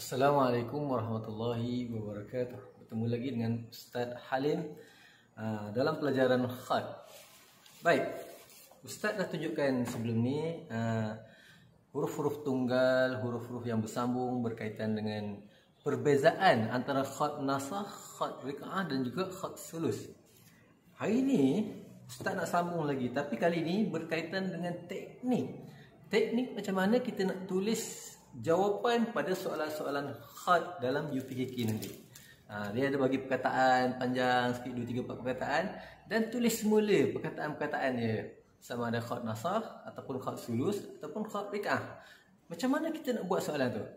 Assalamualaikum warahmatullahi wabarakatuh. Bertemu lagi dengan Ustaz Halim dalam pelajaran khat. Baik, Ustaz dah tunjukkan sebelum ni huruf-huruf tunggal, huruf-huruf yang bersambung berkaitan dengan perbezaan antara khat nasakh, khat riq'ah dan juga khat sulus. Hari ni Ustaz nak sambung lagi, tapi kali ni berkaitan dengan teknik. Teknik macam mana kita nak tulis jawapan pada soalan-soalan khat dalam UPKK nanti. Dia ada bagi perkataan panjang sikit, 2, 3, 4 perkataan, dan tulis semula perkataan-perkataan dia, sama ada khat nasakh ataupun khat sulus ataupun khat riq'ah. Macam mana kita nak buat soalan tu?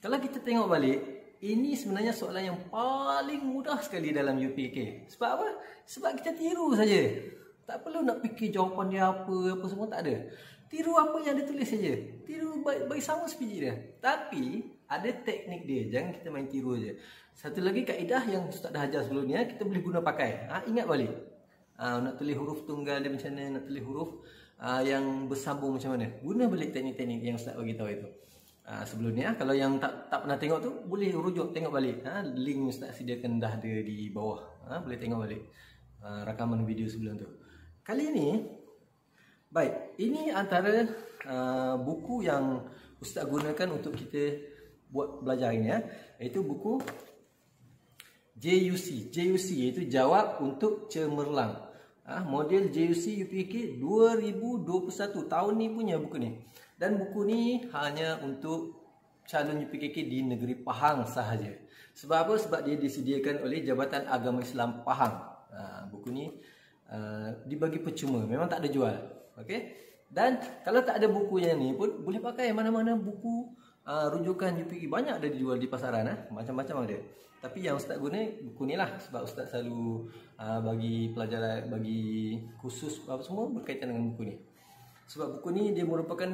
Kalau kita tengok balik, ini sebenarnya soalan yang paling mudah sekali dalam UPKK. Sebab apa? Sebab kita tiru saja. Tak perlu nak fikir jawapan dia apa semua, tak ada. Tiru apa yang dia tulis saja. Tiru bagi sama sebiji dia. Tapi ada teknik dia. Jangan kita main tiru saja. Satu lagi kaedah yang Ustaz dah ajar sebelum ni, kita boleh guna pakai. Ingat balik. Nak tulis huruf tunggal dia macam mana, nak tulis huruf yang bersambung macam mana. Guna balik teknik-teknik yang Ustaz bagi tahu itu. Sebelum ni, kalau yang tak pernah tengok tu, boleh rujuk tengok balik. Link Ustaz sediakan dah ada di bawah. Boleh tengok balik rakaman video sebelum tu. Kali ni, baik, ini antara buku yang Ustaz gunakan untuk kita buat belajar ini, iaitu buku JUC. JUC iaitu Jawab untuk Cemerlang. Model JUC UPKK 2021. Tahun ni punya buku ni. Dan buku ni hanya untuk calon UPKK di negeri Pahang sahaja. Sebab apa? Sebab dia disediakan oleh Jabatan Agama Islam Pahang. Buku ni dibagi percuma, memang tak ada jual. Okey. Dan kalau tak ada buku yang ni pun boleh pakai mana-mana buku rujukan UPKK, banyak ada dijual di pasaran, macam-macam ada. Tapi yang Ustaz guna buku ni lah, sebab Ustaz selalu bagi pelajaran, bagi khusus apa semua berkaitan dengan buku ni. Sebab buku ni dia merupakan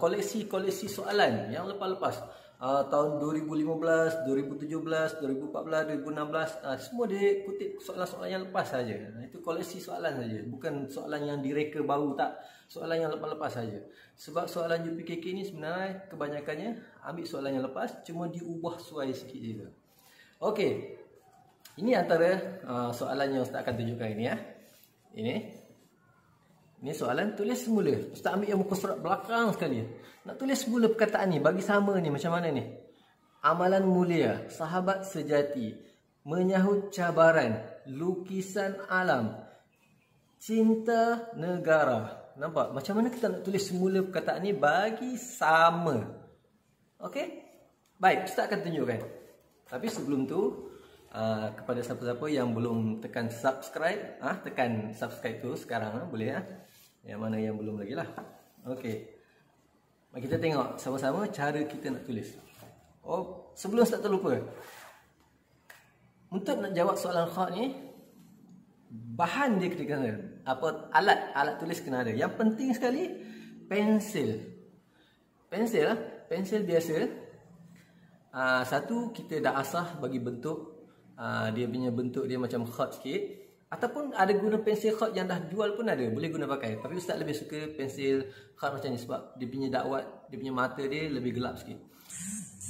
koleksi soalan yang lepas-lepas. Tahun 2015, 2017, 2014, 2016, semua dia kutip soalan-soalan yang lepas saja. Itu koleksi soalan saja, bukan soalan yang direka baru, tak. Soalan yang lepas-lepas saja. Sebab soalan UPKK ni sebenarnya kebanyakannya ambil soalan yang lepas, cuma diubah suai sikit je. Okey. Ini antara soalan yang Ustaz akan tunjukkan ini, Ini soalan tulis semula. Ustaz ambil yang muka surat belakang sekali. Nak tulis semula perkataan ni, bagi sama ni, macam mana ni? Amalan mulia, sahabat sejati, menyahut cabaran, lukisan alam, cinta negara. Nampak? Macam mana kita nak tulis semula perkataan ni bagi sama? Okey? Baik, Ustaz akan tunjukkan. Tapi sebelum tu, kepada siapa-siapa yang belum tekan subscribe, tekan subscribe tu sekarang, boleh. Yang mana yang belum lagi lah. Okey. Mari kita tengok sama-sama cara kita nak tulis. Sebelum Ustaz terlupa, untuk nak jawab soalan khat ni, bahan dia kena apa, alat tulis kena ada. Yang penting sekali pensil. Pensil biasa. Satu, kita dah asah bagi bentuk, dia punya bentuk dia macam khat sikit. Ataupun ada guna pensil khat yang dah jual pun ada, boleh guna pakai. Tapi Ustaz lebih suka pensil khat macam ni sebab dia punya dakwat, dia punya mata dia lebih gelap sikit.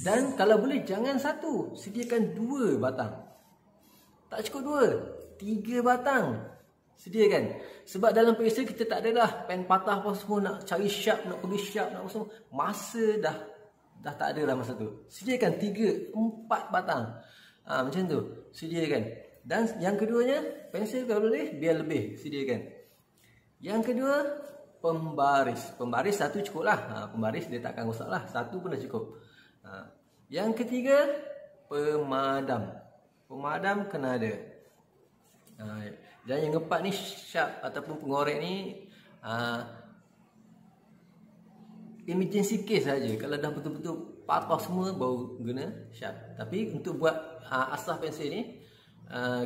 Dan kalau boleh jangan satu, sediakan 2 batang. Tak cukup 2, 3 batang sediakan. Sebab dalam pensil kita tak adalah pen patah apa semua, nak cari sharp, nak pergi sharp, nak apa semua. Masa dah tak ada dah masa tu. Sediakan 3, 4 batang. Macam tu, sediakan. Dan yang keduanya, pensil kalau boleh biar lebih sediakan. Yang kedua, pembaris. Pembaris satu cukup lah. Pembaris dia takkan rosak lah, satu pun dah cukup. Yang ketiga, pemadam. Pemadam kena ada. Dan yang keempat ni, sharp ataupun pengorek ni emergency case saja. Kalau dah betul-betul patah semua baru guna sharp. Tapi untuk buat asah pensil ni,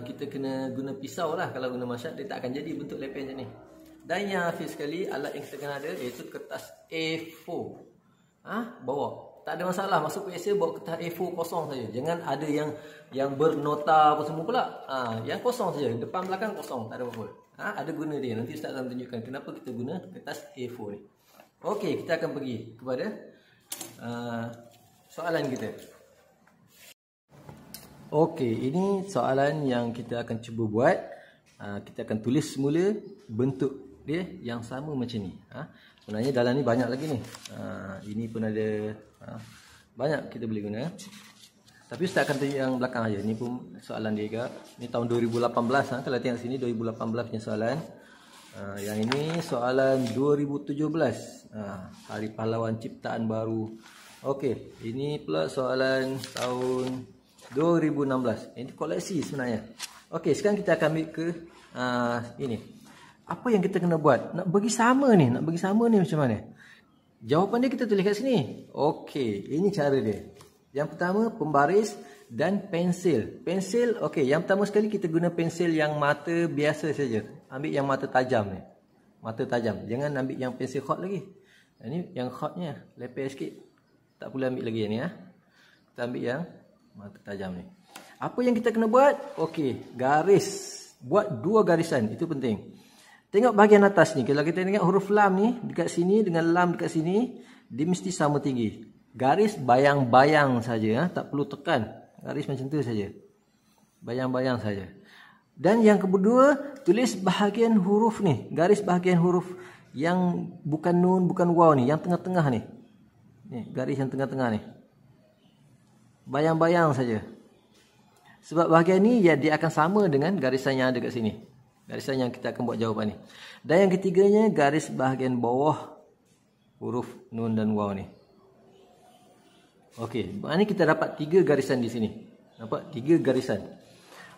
kita kena guna pisau lah. Kalau guna masyak, dia tak akan jadi bentuk lepel macam ni. Dan yang akhir sekali, alat yang kita kena ada iaitu kertas A4. Bawa, tak ada masalah. Masuk PSA bawa kertas A4 kosong saja. Jangan ada yang bernota apa semua pula. Yang kosong saja, depan belakang kosong, tak ada apa-apa. Ada guna dia. Nanti Ustaz akan tunjukkan kenapa kita guna kertas A4 ni. Okey, kita akan pergi kepada soalan kita. Okey, ini soalan yang kita akan cuba buat. Kita akan tulis semula bentuk dia yang sama macam ni. Sebenarnya dalam ni banyak lagi ni. Ini pun ada. Banyak kita boleh guna. Tapi Ustaz akan tunjuk yang belakang aja. Ni pun soalan dia juga. Ni tahun 2018. Kalau tengok sini 2018 punya soalan. Yang ini soalan 2017. Hari Pahlawan Ciptaan Baru. Okey, ini pula soalan tahun 2016. Ini koleksi sebenarnya. Okey, sekarang kita akan ambil ke ini. Apa yang kita kena buat? Nak bagi sama ni, macam mana? Jawapan dia kita tulis kat sini. Okey, ini cara dia. Yang pertama pembaris dan pensil. Pensil, okey, yang pertama sekali kita guna pensil yang mata biasa saja. Ambil yang mata tajam ni. Mata tajam. Jangan ambil yang pensil hot lagi. Ini yang hotnya, lepeh sikit. Tak boleh ambil lagi yang ni Kita ambil yang mata tajam ni. Apa yang kita kena buat? Okey, garis. Buat 2 garisan, itu penting. Tengok bahagian atas ni. Kalau kita tengok huruf lam ni dekat sini dengan lam dekat sini, dia mesti sama tinggi. Garis bayang-bayang saja, tak perlu tekan. Garis macam tu saja. Bayang-bayang saja. Dan yang kedua, tulis bahagian huruf ni. Garis bahagian huruf yang bukan nun, bukan waw ni, yang tengah-tengah ni. Ni, garis yang tengah-tengah ni. Bayang-bayang saja. Sebab bahagian ni ya, dia akan sama dengan garisan yang ada kat sini. Garisan yang kita akan buat jawapan ni. Dan yang ketiganya, garis bahagian bawah huruf nun dan waw ni. Okey, maknanya kita dapat 3 garisan di sini. Nampak? 3 garisan.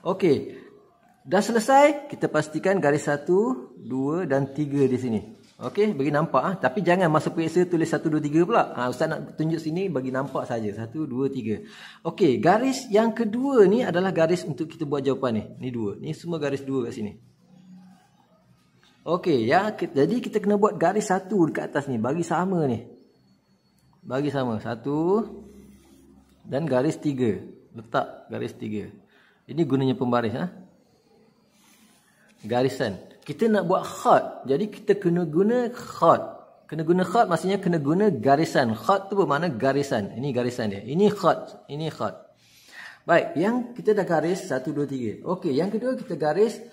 Okey. Dah selesai, kita pastikan garis 1, 2 dan 3 di sini. Okey, bagi nampak tapi jangan masa periksa tulis 1 2 3 pula. Ustaz nak tunjuk sini bagi nampak saja. 1 2 3. Okey, garis yang kedua ni adalah garis untuk kita buat jawapan ni. Ni 2. Ni semua garis 2 kat sini. Okey, ya, jadi kita kena buat garis 1 dekat atas ni, bagi sama ni. Bagi sama 1 dan garis 3. Letak garis 3. Ini gunanya pembaris Garisan. Kita nak buat khat. Jadi kita kena guna khat. Kena guna khat maksudnya kena guna garisan. Khat tu bermakna garisan. Ini garisan dia. Ini khat. Ini khat. Baik, yang kita dah garis 1 2 3. Okey, yang kedua kita garis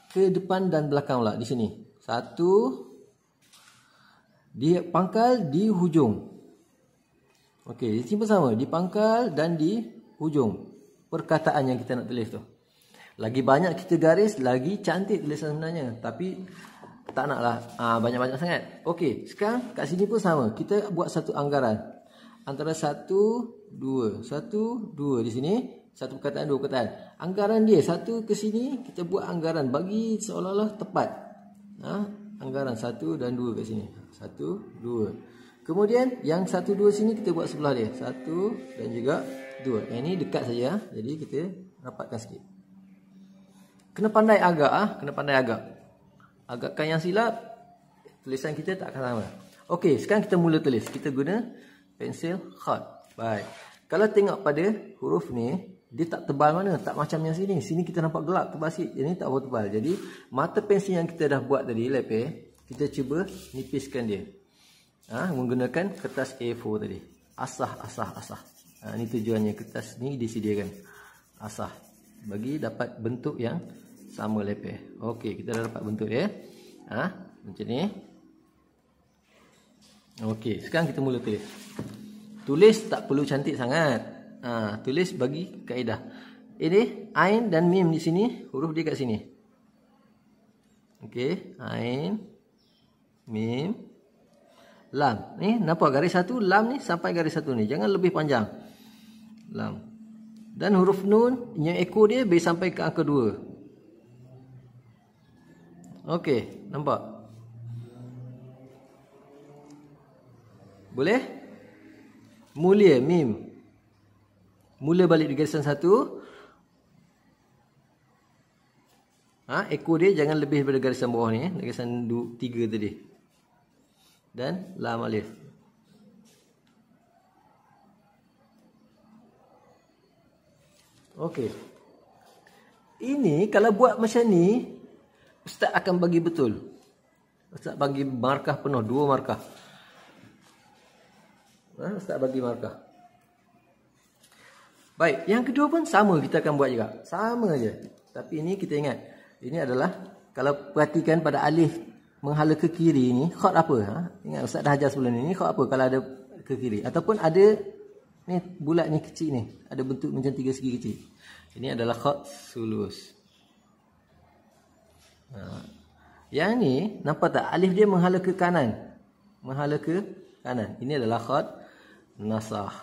ke depan dan belakang pula di sini. 1 di pangkal di hujung. Okey, di sini pun sama, di pangkal dan di hujung. Perkataan yang kita nak tulis tu. Lagi banyak kita garis, lagi cantik tulisan sebenarnya. Tapi tak naklah banyak-banyak sangat. Okey, sekarang kat sini pun sama. Kita buat satu anggaran. Antara 1, 2. 1, 2 di sini. Satu perkataan, 2 perkataan. Anggaran dia, 1 ke sini, kita buat anggaran. Bagi seolah-olah tepat. Anggaran 1 dan 2 kat sini. 1, 2. Kemudian yang 1, 2 sini kita buat sebelah dia. 1 dan juga 2. Yang ini dekat saja. Jadi kita rapatkan sikit. Kena pandai agak. Kena pandai agak. Agakkan yang silap, tulisan kita tak akan sama. Okey, sekarang kita mula tulis. Kita guna pensil khat. Baik. Kalau tengok pada huruf ni, dia tak tebal mana. Tak macam yang sini. Sini kita nampak gelap, tebal sikit. Ini tak tebal. Jadi, mata pensil yang kita dah buat tadi, lepeh, kita cuba nipiskan dia. Menggunakan kertas A4 tadi. Asah. Ini tujuannya. Kertas ni disediakan. Asah. Bagi dapat bentuk yang sama lepeh. Okey, kita dah dapat bentuk dia. Macam ni. Okey, sekarang kita mula tulis. Tulis tak perlu cantik sangat. Tulis bagi kaedah. Ini ain dan mim di sini, huruf dia kat sini. Okey, ain, mim, lam. Ni nampak garis 1 lam ni sampai garis 1 ni. Jangan lebih panjang. Lam. Dan huruf nun yang ekor dia boleh sampai ke angka 2. Okey, nampak? Boleh? Mulia, mim. Mula balik di garisan 1. Ekor dia jangan lebih daripada garisan bawah ni. Garisan 3 tadi. Dan lam alif. Okey. Ini kalau buat macam ni, Ustaz akan bagi betul. Ustaz bagi markah penuh, 2 markah. Ustaz bagi markah. Baik, yang kedua pun sama kita akan buat juga. Sama aja. Tapi ini kita ingat. Ini adalah kalau perhatikan pada alif menghala ke kiri ni, khat apa? Ha? Ingat Ustaz dah ajar sebelum ni. Ni khat apa kalau ada ke kiri? Ataupun ada ni bulat ni kecil ni. Ada bentuk macam 3 segi kecil. Ini adalah khat sulus. Yang ni nampak tak? Alif dia menghala ke kanan. Menghala ke kanan. Ini adalah khat nasah.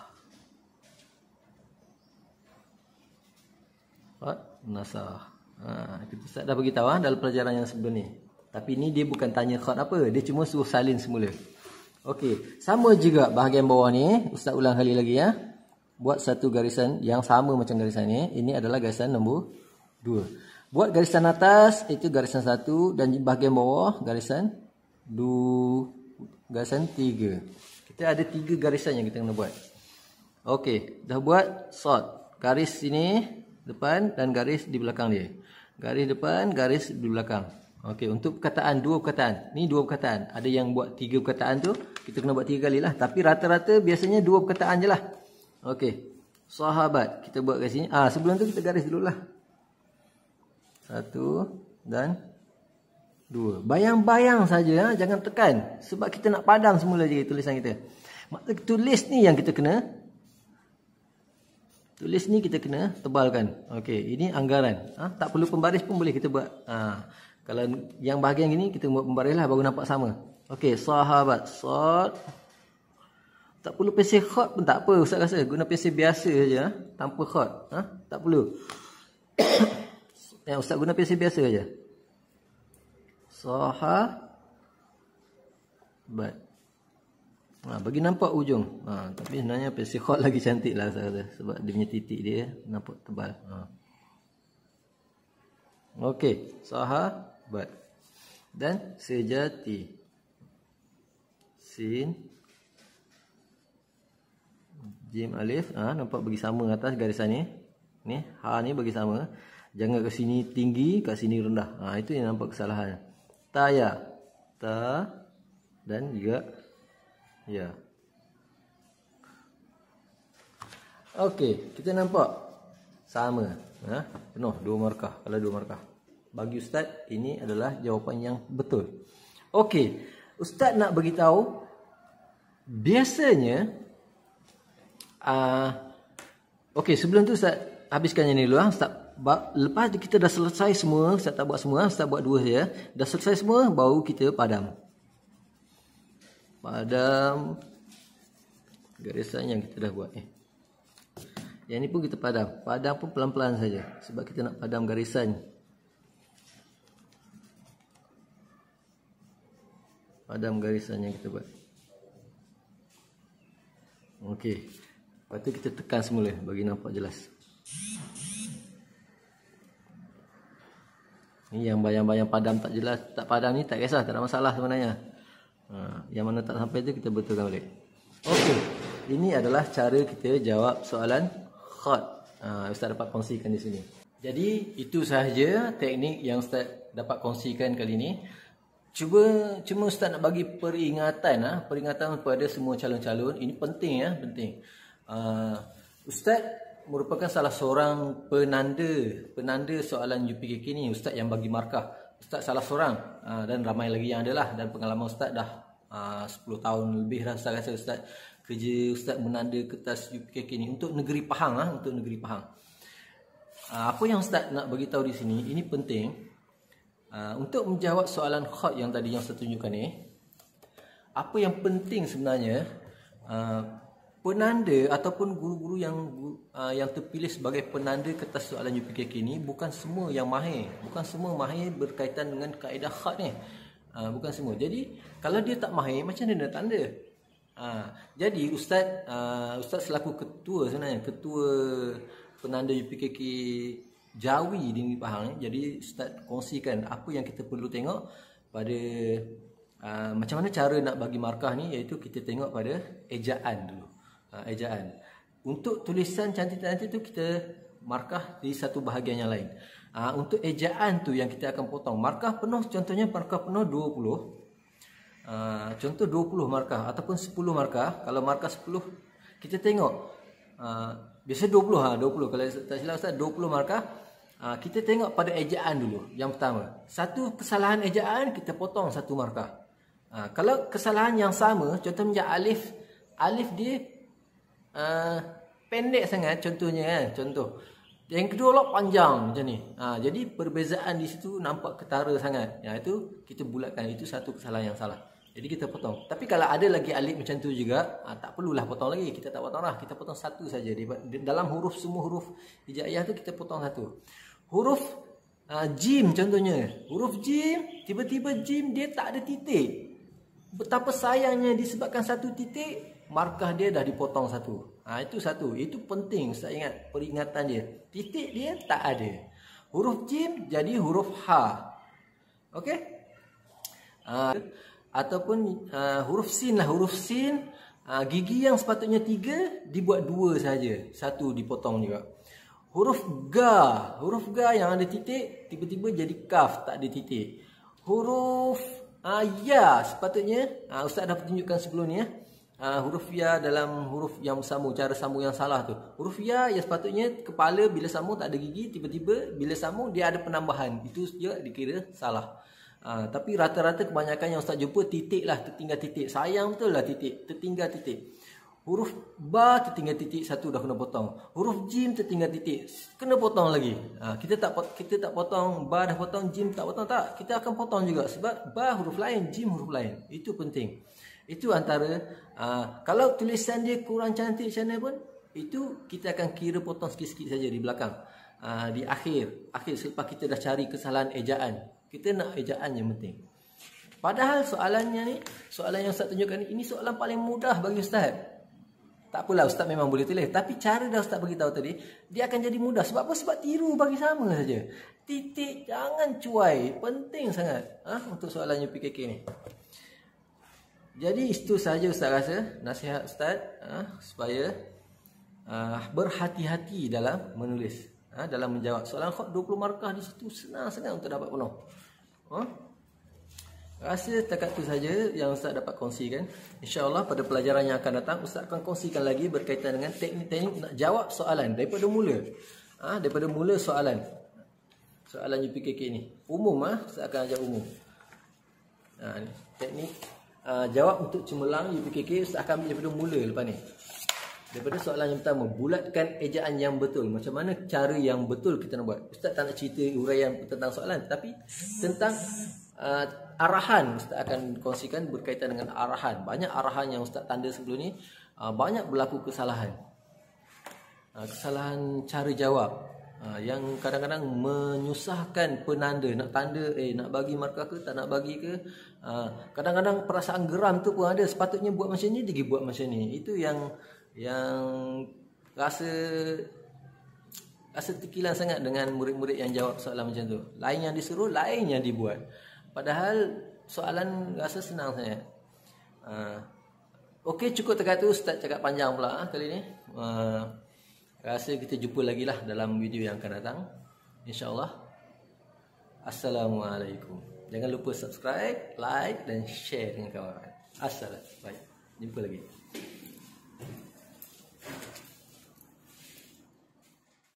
Khat nasah. Kita Ustaz dah beritahu dalam pelajaran yang sebelum ni. Tapi ni dia bukan tanya khat apa. Dia cuma suruh salin semula. Okey. Sama juga bahagian bawah ni. Ustaz ulang kali lagi ya. Buat satu garisan yang sama macam garisan ni. Ini adalah garisan nombor 2. Buat garisan atas itu garisan 1 dan bahagian bawah garisan 2, garisan 3. Kita ada 3 garisan yang kita kena buat. Okey, dah buat sort. Garis sini depan dan garis di belakang dia. Garis depan, garis di belakang. Okey, untuk perkataan 2 perkataan. Ni 2 perkataan. Ada yang buat 3 perkataan tu, kita kena buat 3 kali lah. Tapi rata-rata biasanya 2 perkataan je lah. Okey. Sahabat, kita buat kat sini. Sebelum tu kita garis dululah. 1 dan 2. Bayang-bayang saja, jangan tekan. Sebab kita nak padam semula je tulisan kita. Maksud tulis ni yang kita kena. Tulis ni kita kena tebalkan. Okey, ini anggaran. Tak perlu pembaris pun boleh kita buat. Kalau yang bahagian gini kita buat pembaris lah baru nampak sama. Okey, sahabat. Sad. Tak perlu pensel khat pun tak apa. Ustaz rasa guna pensel biasa saja tanpa khat. Tak perlu. Yang Ustaz guna pensel biasa saja. Sahabat. Bagi nampak ujung. Tapi sebenarnya pensel khat lagi cantik lah Ustaz rasa. Sebab dia punya titik dia nampak tebal. Okey. Sahabat. Dan sejati. Sin. Jim alif. Nampak bagi sama atas garisan ni. Ni. Ha ni bagi sama. Jangan kat sini tinggi, kat sini rendah. Itu yang nampak kesalahan. Taya. Ta. Dan juga ya. Okey, kita nampak sama. Penuh 2 markah. Kalau 2 markah. Bagi Ustaz, ini adalah jawapan yang betul. Okey, Ustaz nak beritahu biasanya okey, sebelum tu Ustaz habiskan yang ni dulu. Ustaz, lepas kita dah selesai semua, Ustaz tak buat semua, Ustaz buat 2 saja. Dah selesai semua, baru kita padam. Padam garisan yang kita dah buat ni. Yang ni pun kita padam. Padam pun pelan-pelan saja sebab kita nak padam garisan. Padam garisan yang kita buat. Okey. Lepas tu kita tekan semula bagi nampak jelas. Ni yang bayang-bayang padam tak jelas, tak padam ni tak kisah, tak ada masalah sebenarnya. Yang mana tak sampai tu kita betulkan balik. Okey. Ini adalah cara kita jawab soalan khat. Ustaz dapat kongsikan di sini. Jadi itu sahaja teknik yang Ustaz dapat kongsikan kali ini. Cuma Ustaz nak bagi peringatan kepada semua calon-calon. Ini penting ya, penting. Ustaz merupakan salah seorang penanda soalan UPKK ni. Ustaz yang bagi markah. Ustaz salah seorang dan ramai lagi yang adalah, dan pengalaman Ustaz dah 10 tahun lebih dah Ustaz rasa Ustaz kerja Ustaz menanda kertas UPKK ni untuk negeri Pahang untuk negeri Pahang. Apa yang Ustaz nak bagi tahu di sini, ini penting untuk menjawab soalan khat yang tadi yang Ustaz tunjukkan ni. Apa yang penting sebenarnya, penanda ataupun guru-guru yang terpilih sebagai penanda kertas soalan UPKK ni bukan semua yang mahir. Bukan semua mahir berkaitan dengan kaedah khat ni. Bukan semua. Jadi kalau dia tak mahir, macam mana dia nak tanda? Jadi Ustaz selaku ketua sebenarnya, ketua penanda UPKK Jawi di negeri Pahang ni. Jadi Ustaz kongsikan apa yang kita perlu tengok pada macam mana cara nak bagi markah ni, iaitu kita tengok pada ejaan dulu. Ejaan. Untuk tulisan cantik-cantik tu kita markah di satu bahagian yang lain. Untuk ejaan tu yang kita akan potong. Markah penuh, contohnya markah penuh 20. Contoh 20 markah ataupun 10 markah. Kalau markah 10, kita tengok Biasa 20 20. Kalau tak silap Ustaz 20 markah. Kita tengok pada ejaan dulu. Yang pertama, satu kesalahan ejaan kita potong 1 markah. Kalau kesalahan yang sama, contohnya alif dia pendek sangat contohnya kan. Contoh. Yang kedua lah panjang macam ni. Jadi perbezaan di situ nampak ketara sangat. Itu kita bulatkan, itu satu kesalahan yang salah. Jadi kita potong. Tapi kalau ada lagi alif macam tu juga, tak perlulah potong lagi. Kita tak potong lah. Kita potong satu saja. Dalam huruf, semua huruf hijaiyah tu kita potong satu. Huruf jim contohnya. Huruf jim, tiba-tiba jim dia tak ada titik. Betapa sayangnya disebabkan satu titik, markah dia dah dipotong satu. Itu satu. Itu penting. Saya ingat peringatan dia. Titik dia tak ada. Huruf jim jadi huruf ha. Okey? Ataupun huruf sin lah. Huruf sin, gigi yang sepatutnya 3 dibuat 2 saja. 1 dipotong juga. Huruf ga. Huruf ga yang ada titik tiba-tiba jadi kaf, tak ada titik. Huruf ya sepatutnya, Ustaz dah tunjukkan sebelum ni ya. Huruf ya dalam huruf yang bersambung, cara sambung yang salah tu. Huruf ya yang sepatutnya kepala bila sambung tak ada gigi, tiba-tiba bila sambung dia ada penambahan. Itu juga dikira salah. Tapi rata-rata kebanyakan yang Ustaz jumpa titik lah, tertinggal titik. Sayang betul lah titik, tertinggal titik. Huruf ba tertinggal titik, 1 dah kena potong. Huruf jim tertinggal titik, kena potong lagi. Kita tak potong, ba dah potong, jim tak potong, tak. Kita akan potong juga sebab ba huruf lain, jim huruf lain. Itu penting. Itu antara kalau tulisan dia kurang cantik macam mana pun, itu kita akan kira potong sikit-sikit saja di belakang. Di akhir selepas kita dah cari kesalahan ejaan. Kita nak ejaan yang penting. Padahal soalannya ni, soalan yang Ustaz tunjukkan ni, ini soalan paling mudah bagi Ustaz. Tak apalah, Ustaz memang boleh tulis. Tapi cara dah Ustaz beritahu tadi, dia akan jadi mudah. Sebab apa? Sebab tiru bagi sama saja. Titik, jangan cuai. Penting sangat untuk soalan UPKK ni. Jadi itu saja Ustaz rasa. Nasihat Ustaz supaya berhati-hati dalam menulis. Dalam menjawab. Soalan khot 20 markah di situ senang sangat untuk dapat penuh. Rasa setakat itu saja yang Ustaz dapat kongsikan. InsyaAllah pada pelajaran yang akan datang, Ustaz akan kongsikan lagi berkaitan dengan teknik-teknik nak jawab soalan daripada mula. Daripada mula soalan UPKK ni. Umum, Ustaz akan ajar umum. Ni, teknik jawab untuk cemerlang UPKK, Ustaz akan ambil daripada mula lepas ni. Daripada soalan yang pertama, bulatkan ejaan yang betul. Macam mana cara yang betul kita nak buat. Ustaz tak nak cerita uraian tentang soalan, tapi tentang arahan Ustaz akan kongsikan berkaitan dengan arahan. Banyak arahan yang Ustaz tanda sebelum ni, banyak berlaku kesalahan. Kesalahan cara jawab yang kadang-kadang menyusahkan penanda. Nak tanda, nak bagi markah ke, tak nak bagi ke. Kadang-kadang perasaan geram tu pun ada. Sepatutnya buat macam ni, dia buat macam ni. Itu yang rasa terkilan sangat dengan murid-murid yang jawab soalan macam tu. Lain yang disuruh, lain yang dibuat. Padahal soalan rasa senang sangat. Okey, cukup dekat tu. Ustaz cakap panjang pula kali ni. Rasa kita jumpa lagi lah dalam video yang akan datang, InsyaAllah. Assalamualaikum. Jangan lupa subscribe, like dan share dengan kawan. Assalamualaikum. Baik, jumpa lagi.